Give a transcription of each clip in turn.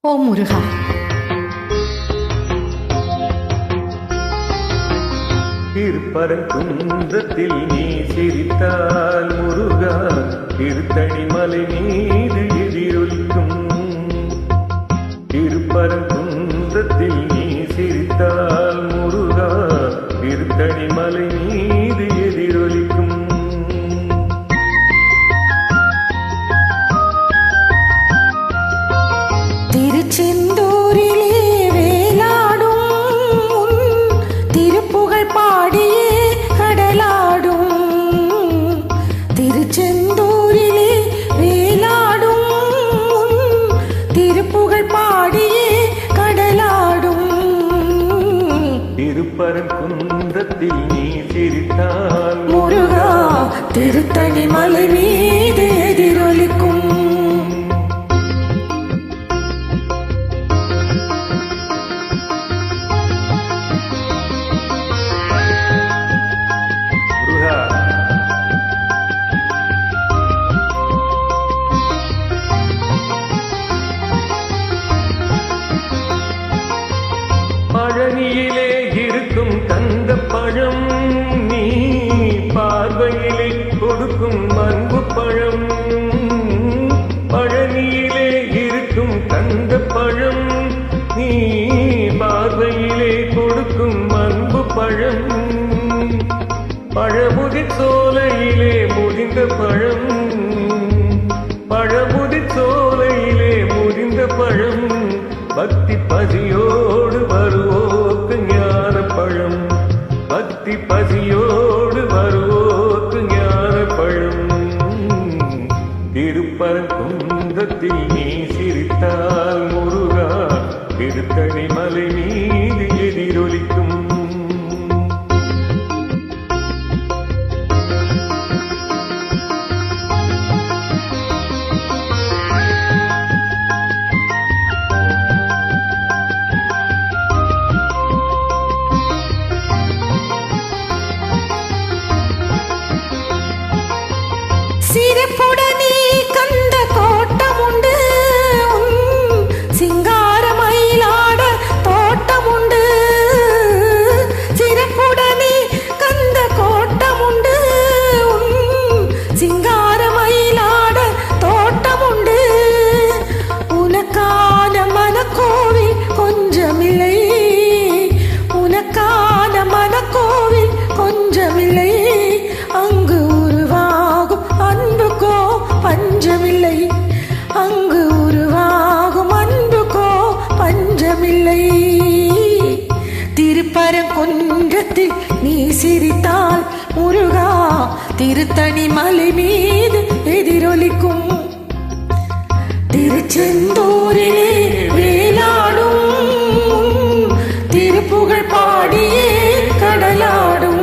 ஓ முருகா. திருப்பரங்குன்றத்தில் நீ சிரித்தால் முருகா, திருத்தணி மலை மீது எதிரொலிக்கும். திருப்பரங்குன்றத்தில் நீ சிரித்தால் முருகா, திருத்தணி மலை மீது எதிரொலிக்கும். திருச்செந்தூரிலே வேலாடும் திருப்புகழ் பாடியே கடலாடும். திருச்செந்தூரிலே வேலாடும் திருப்புகழ் பாடியே கடலாடும். திருப்பரங்குன்றத்தில் நீ சிரித்தால் முருகா, திருத்தணி மலை மீது எதிரொலிக்கும். பழனியிலே இருக்கும் கந்த பழம், நீ பார்வையிலே கொடுக்கும் அன்பு பழம். பழனியிலே இருக்கும் கந்த பழம், நீ பார்வையிலே கொடுக்கும் அன்பு பழம். பழமுதி சோலையிலே முடிந்த பழம், பழமுதி சோலையிலே முடிந்த பழம். பக்தி பசியோடு வருவோக்கு ஞான பழம், பக்தி பசியோடு வருவோக்கு ஞான பழம். திருப்பரங்குன்றத்தில் நீ சிரித்தால் முருகா, திருத்தணி மலை மீது எதிரொலிக்கும். சிறப்புடனே கந்த கோட்டம் உண்டு, சிங்கார மயிலாட தோட்டம் உண்டு. சிறப்புடனே கந்த கோட்டம் உண்டு, சிங்கார மயிலாட தோட்டம் உண்டு. உனக்கான மனக்கோவில் கொஞ்சமில்லை, உனக்கான மனக்கோவில் கொஞ்சமில்லை. அங்கு உருவாகும் அன்புக்கோ பஞ்சமில்லை, அங்கு உருவாகும் அன்புக்கோ பஞ்சமில்லை. திருப்பரங்குன்றத்தில் நீ சிரித்தால் முருகா, திருத்தணி மலை மீது எதிரொலிக்கும். திருச்செந்தூரிலே வேலாடும் திருப்புகழ் பாடியே கடலாடும்.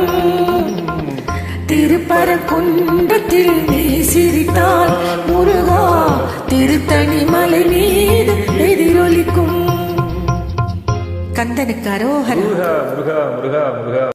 திருப்பரங்குன்றத்தில் நீ சிரித்தால் முருகா, திருத்தணி மலை மீது எதிரொலிக்கும். கந்தனுக்கு அரோகரா. முருகா முருகா முருகா முருகா.